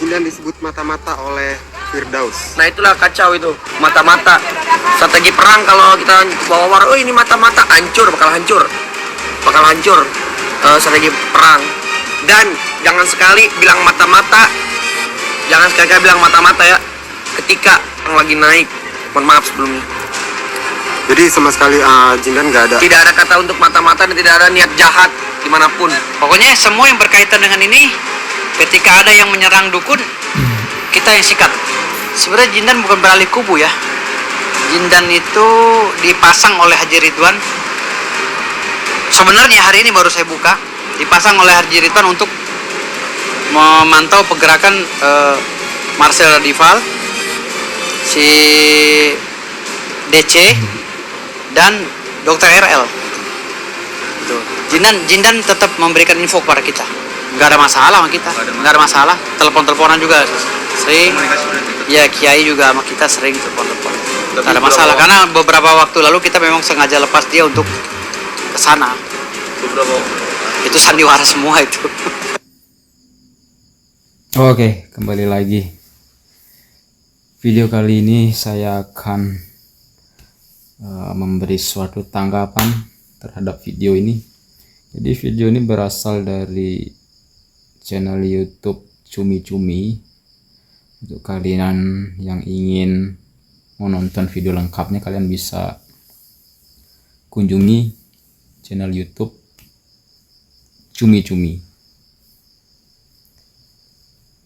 Jindan disebut mata-mata oleh Firdaus. Nah itulah kacau itu, mata-mata. Strategi perang kalau kita bawa war, oh ini mata-mata, hancur, bakal hancur. Strategi perang. Dan jangan sekali bilang mata-mata, jangan sekali-kali bilang mata-mata ya, ketika yang lagi naik. Mohon maaf sebelumnya. Jadi sama sekali Jindan nggak ada. Tidak ada kata untuk mata-mata dan tidak ada niat jahat dimanapun. Pokoknya semua yang berkaitan dengan ini, ketika ada yang menyerang dukun, kita yang sikat. Sebenarnya Jindan bukan beralih kubu ya. Jindan itu dipasang oleh Haji Ridwan. Sebenarnya hari ini baru saya buka, dipasang oleh Haji Ridwan untuk memantau pergerakan Marcel Radival, si DC dan Dr. RL. Tuh. Jindan tetap memberikan info kepada kita. Nggak ada masalah sama kita, nggak ada masalah. Telepon-teleponan juga sering. Ya Kiai juga sama kita sering telepon-telepon. Nggak ada masalah karena beberapa waktu lalu kita memang sengaja lepas dia untuk ke sana. Itu sandiwara semua itu. Oke, kembali lagi. Video kali ini saya akan memberi suatu tanggapan terhadap video ini. Jadi video ini berasal dari channel YouTube Cumi Cumi. Untuk kalian yang ingin menonton video lengkapnya, kalian bisa kunjungi channel YouTube Cumi Cumi.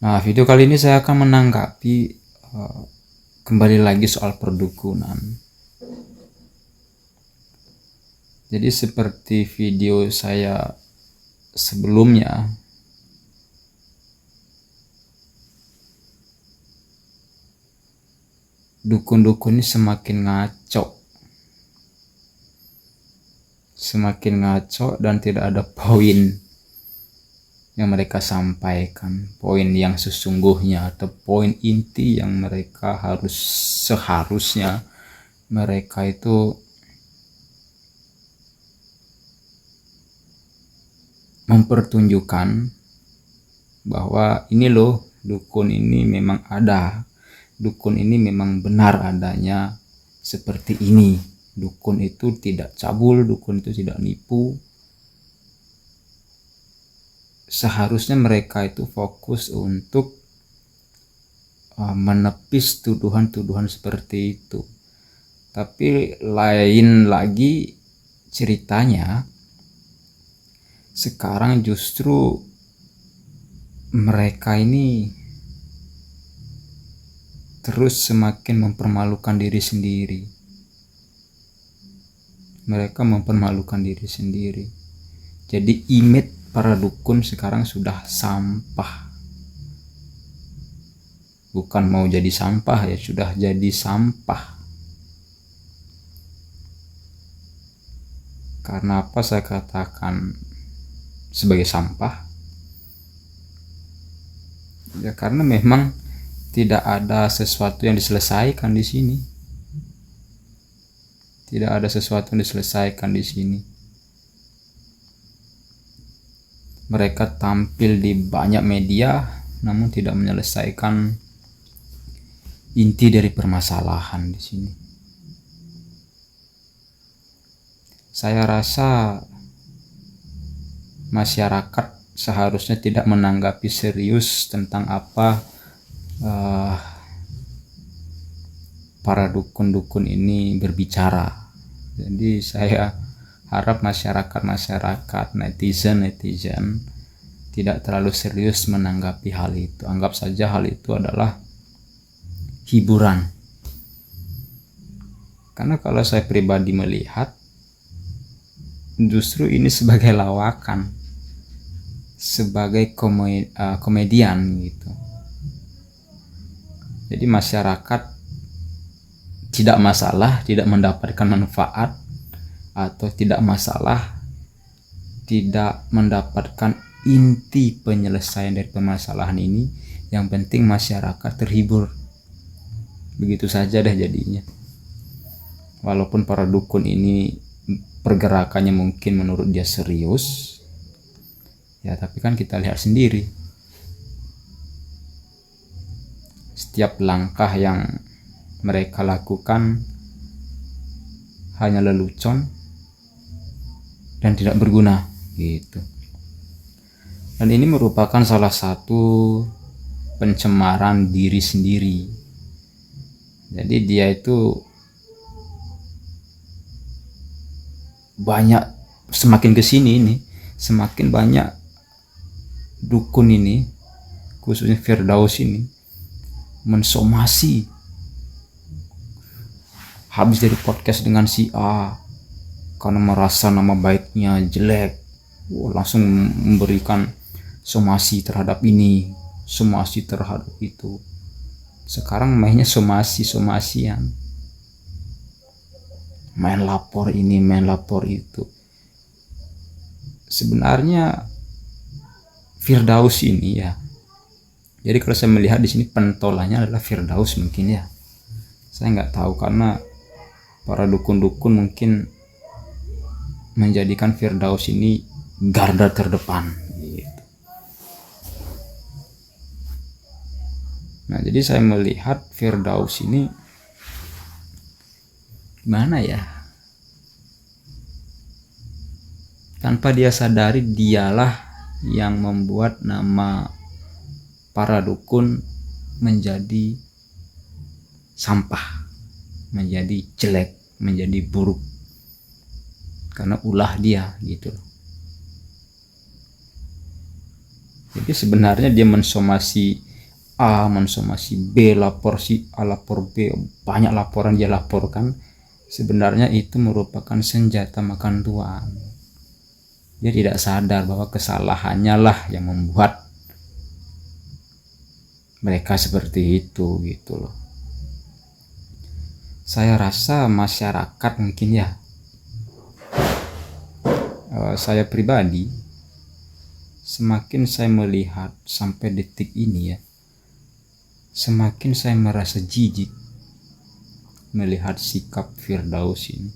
Nah, video kali ini saya akan menanggapi kembali lagi soal perdukunan. Jadi seperti video saya sebelumnya, dukun-dukun ini semakin ngaco dan tidak ada poin yang mereka sampaikan, poin yang sesungguhnya atau poin inti yang mereka seharusnya mereka itu mempertunjukkan bahwa ini loh, dukun ini memang ada, dukun ini memang benar adanya seperti ini, dukun itu tidak cabul, dukun itu tidak nipu. Seharusnya mereka itu fokus untuk menepis tuduhan-tuduhan seperti itu. Tapi lain lagi ceritanya, sekarang justru mereka ini terus semakin mempermalukan diri sendiri. Mereka mempermalukan diri sendiri. Jadi image para dukun sekarang sudah sampah. Bukan mau jadi sampah ya, sudah jadi sampah. Karena apa saya katakan sebagai sampah? Ya karena memang tidak ada sesuatu yang diselesaikan di sini. Tidak ada sesuatu yang diselesaikan di sini. Mereka tampil di banyak media namun tidak menyelesaikan inti dari permasalahan di sini. Saya rasa masyarakat seharusnya tidak menanggapi serius tentang apa para dukun-dukun ini berbicara. Jadi saya harap masyarakat netizen tidak terlalu serius menanggapi hal itu. Anggap saja hal itu adalah hiburan. Karena kalau saya pribadi melihat, justru ini sebagai lawakan, sebagai komedian gitu. Jadi masyarakat tidak masalah tidak mendapatkan manfaat, atau tidak masalah tidak mendapatkan inti penyelesaian dari permasalahan ini. Yang penting masyarakat terhibur. Begitu saja dah jadinya. Walaupun para dukun ini pergerakannya mungkin menurut dia serius, ya tapi kan kita lihat sendiri setiap langkah yang mereka lakukan hanya lelucon dan tidak berguna gitu. Dan ini merupakan salah satu pencemaran diri sendiri. Jadi dia itu banyak, semakin kesini ini semakin banyak dukun ini, khususnya Firdaus ini, mensomasi. Habis dari podcast dengan si A karena merasa nama baiknya jelek, langsung memberikan somasi terhadap ini, somasi terhadap itu. Sekarang mainnya somasian, main lapor ini, main lapor itu. Sebenarnya Firdaus ini ya, jadi kalau saya melihat di sini pentolannya adalah Firdaus mungkin ya. Saya nggak tahu karena para dukun-dukun mungkin menjadikan Firdaus ini garda terdepan gitu. Nah, jadi saya melihat Firdaus ini gimana ya? Tanpa dia sadari, dialah yang membuat nama para dukun menjadi sampah, menjadi jelek, menjadi buruk karena ulah dia gitu loh. Jadi sebenarnya dia mensomasi A, mensomasi B, lapor si A, lapor B, banyak laporan dia laporkan. Sebenarnya itu merupakan senjata makan tuan. Dia tidak sadar bahwa kesalahannya lah yang membuat mereka seperti itu gitu loh. Saya rasa masyarakat mungkin ya, saya pribadi, semakin saya melihat sampai detik ini ya, semakin saya merasa jijik melihat sikap Firdaus ini.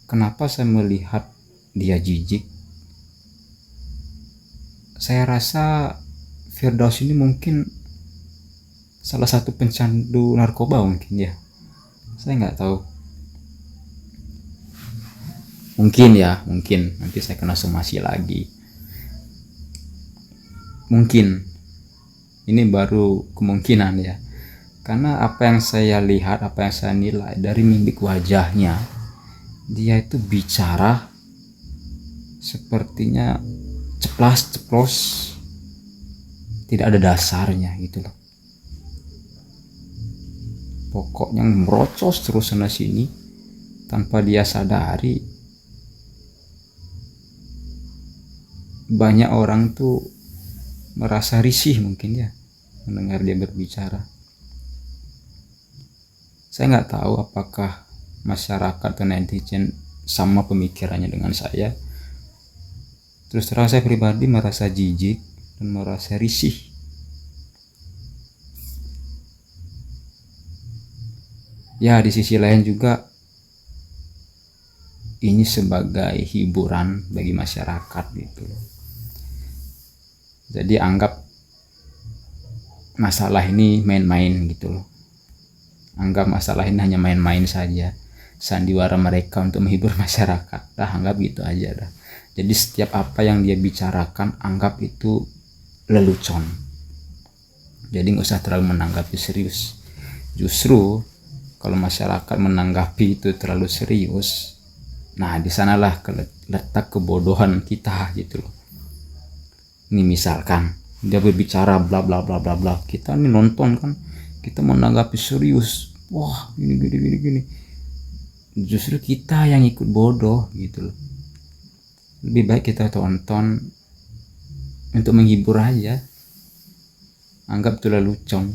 Kenapa saya melihat dia jijik? Saya rasa Firdaus ini mungkin salah satu pencandu narkoba mungkin ya. Saya nggak tahu. Mungkin ya, mungkin nanti saya kena somasi lagi. Mungkin ini baru kemungkinan ya. Karena apa yang saya lihat, apa yang saya nilai dari mimik wajahnya, dia itu bicara sepertinya ceplas-ceplos, tidak ada dasarnya gitu loh. Pokoknya merocos terus sana sini tanpa dia sadari. Banyak orang tuh merasa risih mungkin ya mendengar dia berbicara. Saya nggak tahu apakah masyarakat atau netizen sama pemikirannya dengan saya. Terus terang saya pribadi merasa jijik dan merasa risih. Ya, di sisi lain juga ini sebagai hiburan bagi masyarakat gitu loh. Jadi anggap masalah ini main-main gitu loh. Anggap masalah ini hanya main-main saja, sandiwara mereka untuk menghibur masyarakat. Dah, anggap gitu aja dah. Jadi setiap apa yang dia bicarakan anggap itu lelucon. Jadi nggak usah terlalu menanggapi serius. Justru kalau masyarakat menanggapi itu terlalu serius, nah di sanalah letak kebodohan kita gitu loh. Ini misalkan dia berbicara bla bla bla bla bla, kita ini nonton kan, kita menanggapi serius, wah gini. Justru kita yang ikut bodoh gitu loh. Lebih baik kita tonton untuk menghibur aja. Anggap itu lelucon.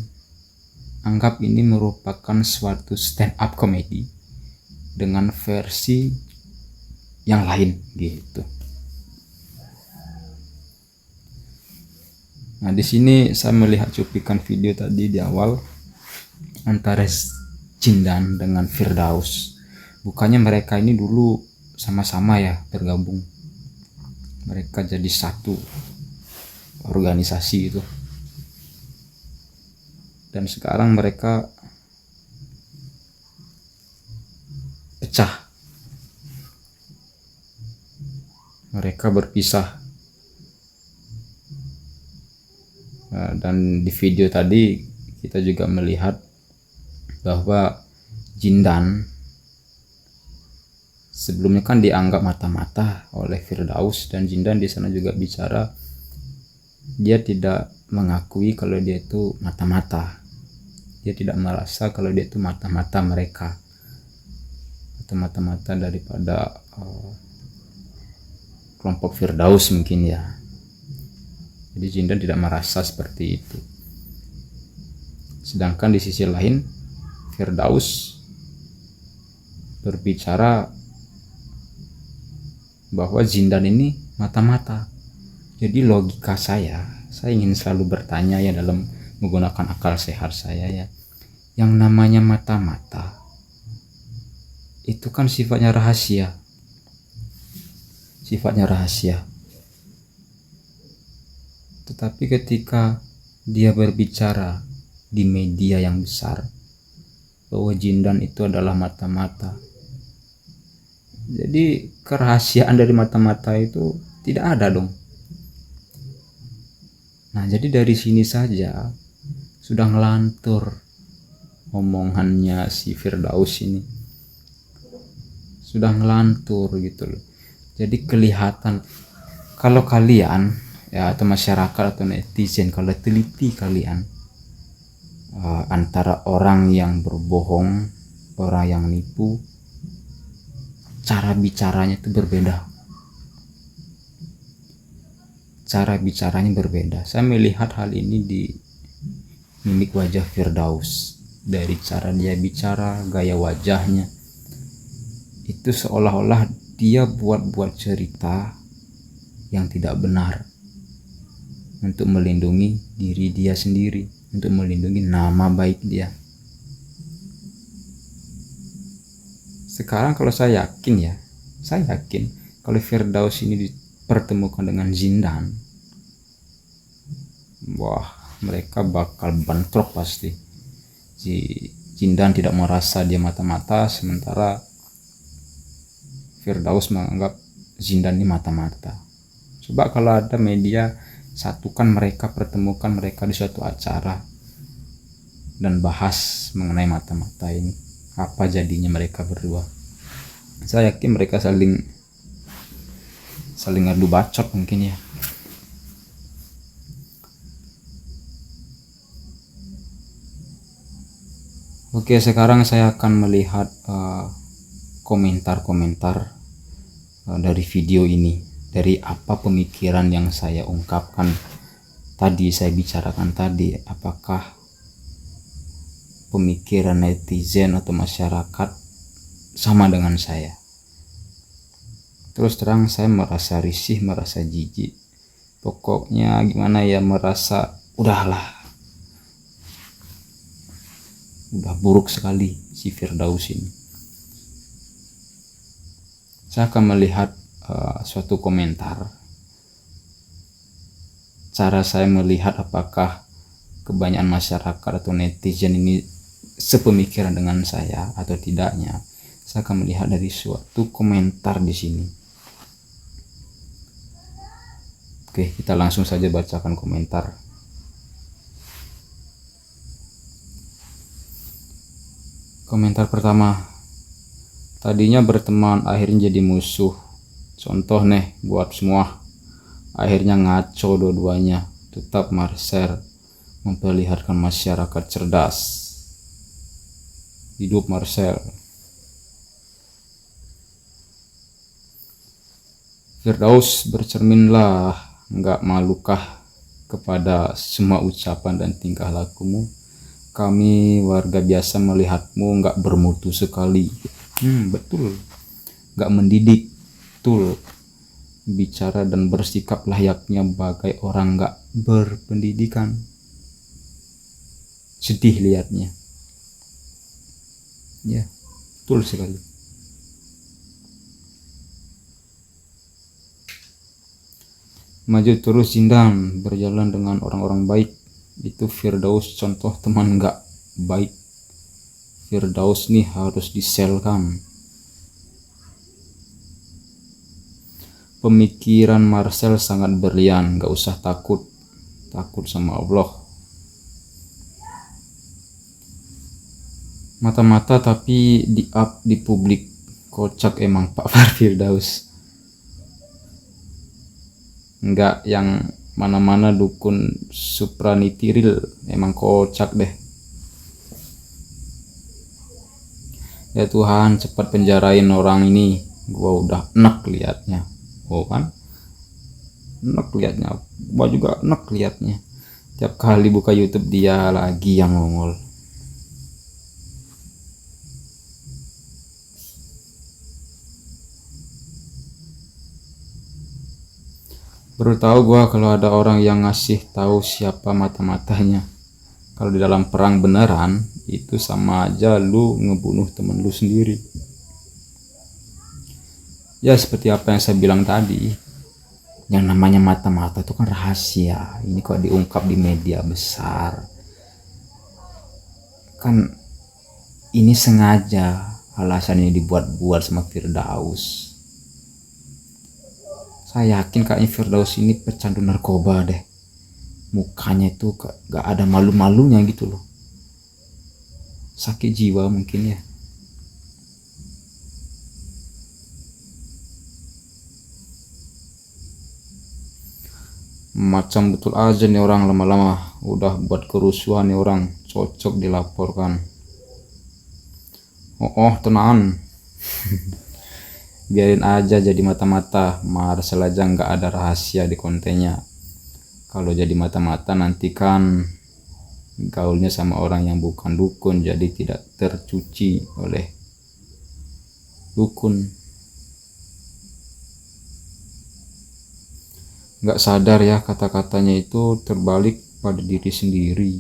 Anggap ini merupakan suatu stand up comedy dengan versi yang lain gitu. Nah, di sini saya melihat cuplikan video tadi di awal antara Jindan dengan Firdaus. Bukannya mereka ini dulu sama-sama ya bergabung. Mereka jadi satu organisasi itu. dan sekarang mereka pecah, mereka berpisah. Dan di video tadi kita juga melihat bahwa Jindan sebelumnya kan dianggap mata-mata oleh Firdaus, dan Jindan di sana juga bicara dia tidak mengakui kalau dia itu mata-mata. Dia tidak merasa kalau dia itu mata-mata mereka atau mata-mata daripada kelompok Firdaus mungkin ya. Jadi Jindan tidak merasa seperti itu. Sedangkan di sisi lain Firdaus berbicara bahwa Jindan ini mata-mata. Jadi logika saya ingin selalu bertanya ya dalam menggunakan akal sehat saya ya. Yang namanya mata-mata itu kan sifatnya rahasia. Sifatnya rahasia. Tetapi ketika dia berbicara di media yang besar bahwa Jindan itu adalah mata-mata, jadi kerahasiaan dari mata-mata itu tidak ada dong. Nah, jadi dari sini saja sudah ngelantur omongannya si Firdaus ini. Sudah ngelantur gitu loh. Jadi kelihatan kalau kalian ya atau masyarakat atau netizen kalau teliti kalian antara orang yang berbohong, orang yang nipu, cara bicaranya itu berbeda. Cara bicaranya berbeda. Saya melihat hal ini di mimik wajah Firdaus. Dari cara dia bicara, gaya wajahnya itu seolah-olah dia buat-buat cerita yang tidak benar untuk melindungi diri dia sendiri, untuk melindungi nama baik dia. Sekarang kalau saya yakin kalau Firdaus ini dipertemukan dengan Jindan, wah, mereka bakal bentrok pasti. Jindan tidak merasa dia mata-mata, sementara Firdaus menganggap Jindan ini mata-mata. Coba kalau ada media satukan mereka, pertemukan mereka di suatu acara dan bahas mengenai mata-mata ini, apa jadinya mereka berdua? Saya yakin mereka saling adu bacot mungkin ya. Oke, sekarang saya akan melihat komentar-komentar dari video ini, dari apa pemikiran yang saya ungkapkan tadi, saya bicarakan tadi. Apakah pemikiran netizen atau masyarakat sama dengan saya? Terus terang saya merasa risih, merasa jijik, pokoknya gimana ya, merasa udah buruk sekali si Firdaus ini. Saya akan melihat suatu komentar. Cara saya melihat apakah kebanyakan masyarakat atau netizen ini sepemikiran dengan saya atau tidaknya, saya akan melihat dari suatu komentar di sini. Oke, kita langsung saja bacakan komentar. Komentar pertama, tadinya berteman akhirnya jadi musuh. Contoh nih buat semua, akhirnya ngaco dua-duanya. Tetap Marcel memperlihatkan masyarakat cerdas. Hidup Marcel. Firdaus, bercerminlah, nggak malukah kepada semua ucapan dan tingkah lakumu? Kami warga biasa melihatmu nggak bermutu sekali. Betul, nggak mendidik. Betul, bicara dan bersikap layaknya bagai orang nggak berpendidikan. Sedih lihatnya. Ya, betul sekali. Maju terus Jindan, berjalan dengan orang-orang baik. itu Firdaus contoh teman nggak baik. Firdaus nih harus diselkan. Pemikiran Marcel sangat berlian, gak usah takut sama Allah. Mata-mata tapi di up di publik, kocak emang Pak Firdaus. Enggak yang mana-mana dukun supranitiril, emang kocak deh. Ya Tuhan, cepat penjarain orang ini, gua udah enak liatnya. Oh kan, enak liatnya, gua juga enak liatnya. Tiap kali buka YouTube dia lagi yang ngongol. Baru tahu gua kalau ada orang yang ngasih tahu siapa mata-matanya. Kalau di dalam perang beneran itu sama aja lu ngebunuh temen lu sendiri. Ya seperti apa yang saya bilang tadi, yang namanya mata-mata itu kan rahasia. Ini kok diungkap di media besar, kan ini sengaja alasannya dibuat-buat sama Firdaus. Saya yakin kayaknya Firdaus ini pecandu narkoba deh. Mukanya itu gak ada malu-malunya gitu loh. Sakit jiwa mungkin ya. Macam betul aja nih orang, lama-lama udah buat kerusuhan nih orang, cocok dilaporkan. Oh tenang. Biarin aja jadi mata-mata. Marcel aja nggak ada rahasia di kontennya. Kalau jadi mata-mata nanti kan gaulnya sama orang yang bukan dukun, jadi tidak tercuci oleh dukun. Nggak sadar ya, kata-katanya itu terbalik pada diri sendiri.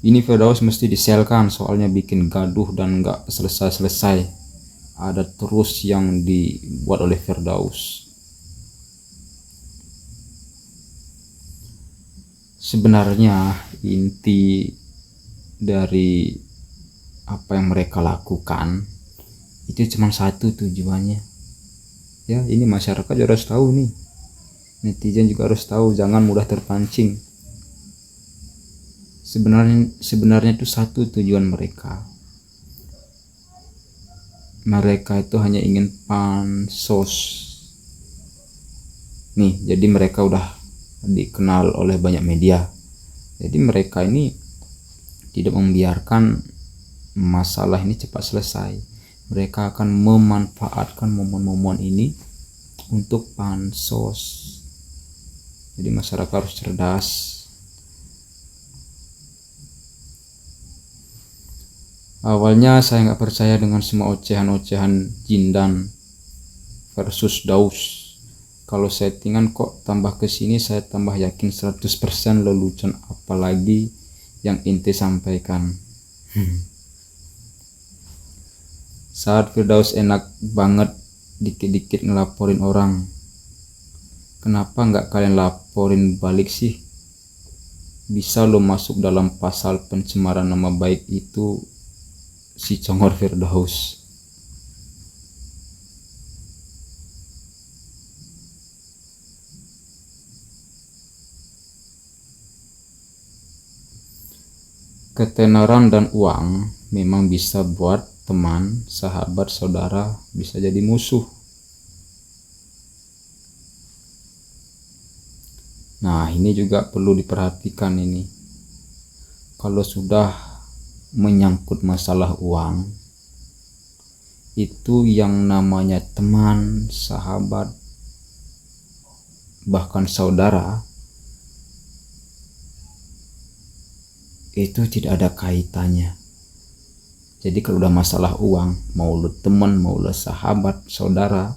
Ini Firdaus mesti diselkan, soalnya bikin gaduh dan nggak selesai-selesai. Ada terus yang dibuat oleh Firdaus. Sebenarnya inti dari apa yang mereka lakukan itu cuma satu tujuannya. Ya ini masyarakat juga harus tahu nih, netizen juga harus tahu, jangan mudah terpancing. Sebenarnya itu satu tujuan mereka. Mereka itu hanya ingin pansos. Nih, jadi mereka udah dikenal oleh banyak media. Jadi mereka ini tidak membiarkan masalah ini cepat selesai. Mereka akan memanfaatkan momen-momen ini untuk pansos. Jadi masyarakat harus cerdas. Awalnya saya nggak percaya dengan semua ocehan-ocehan Jindan versus Daus. Kalau settingan kok tambah kesini saya tambah yakin 100% lelucon apalagi yang inti sampaikan. Saat Firdaus enak banget dikit-dikit ngelaporin orang. Kenapa nggak kalian laporin balik sih? Bisa lo masuk dalam pasal pencemaran nama baik itu si Congor Firdaus. Ketenaran dan uang memang bisa buat teman, sahabat, saudara bisa jadi musuh. Nah, ini juga perlu diperhatikan ini. Kalau sudah menyangkut masalah uang, itu yang namanya teman, sahabat, bahkan saudara, itu tidak ada kaitannya. Jadi kalau udah masalah uang, mau lu teman, mau lu sahabat, saudara,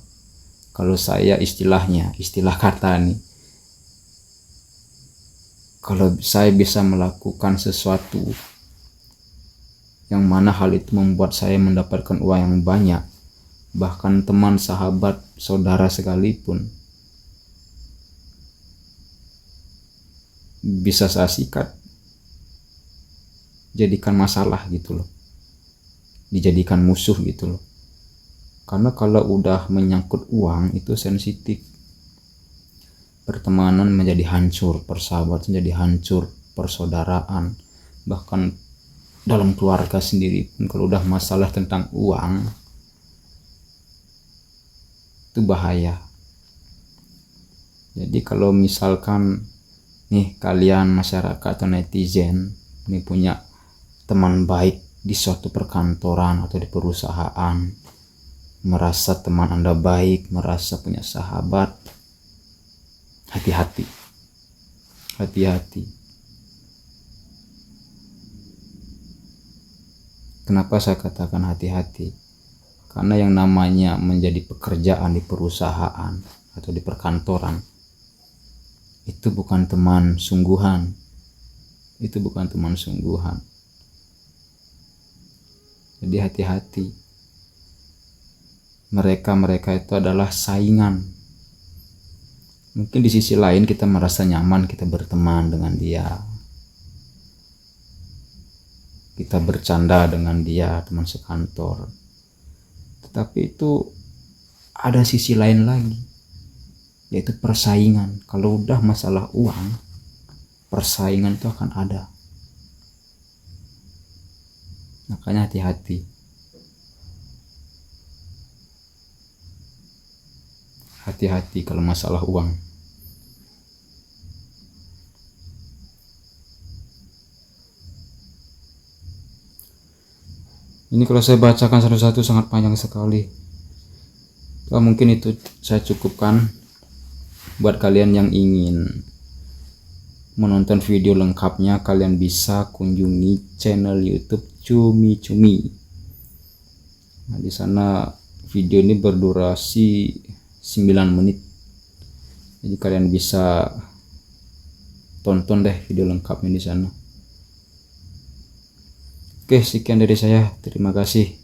kalau saya istilah kata nih, kalau saya bisa melakukan sesuatu yang mana hal itu membuat saya mendapatkan uang yang banyak, bahkan teman, sahabat, saudara sekalipun, bisa saya sikat, jadikan masalah gitu loh, dijadikan musuh gitu loh. Karena kalau udah menyangkut uang itu sensitif, pertemanan menjadi hancur, persahabatan menjadi hancur, persaudaraan, bahkan dalam keluarga sendiri pun kalau udah masalah tentang uang itu bahaya. Jadi kalau misalkan nih kalian masyarakat atau netizen ini punya teman baik di suatu perkantoran atau di perusahaan, merasa teman Anda baik, merasa punya sahabat, hati-hati. Hati-hati. Kenapa saya katakan hati-hati? Karena yang namanya menjadi pekerjaan di perusahaan atau di perkantoran itu bukan teman sungguhan. Itu bukan teman sungguhan. Jadi hati-hati. Mereka itu adalah saingan. Mungkin di sisi lain kita merasa nyaman kita berteman dengan dia, kita bercanda dengan dia, teman sekantor. Tetapi itu ada sisi lain lagi, yaitu persaingan. Kalau udah masalah uang, persaingan itu akan ada. Makanya hati-hati. Hati-hati kalau masalah uang. Ini kalau saya bacakan satu-satu sangat panjang sekali. Mungkin itu saya cukupkan. Buat kalian yang ingin menonton video lengkapnya, kalian bisa kunjungi channel YouTube Cumi Cumi. Nah, di sana video ini berdurasi 9 menit. Jadi kalian bisa tonton deh video lengkapnya di sana. Oke, sekian dari saya. Terima kasih.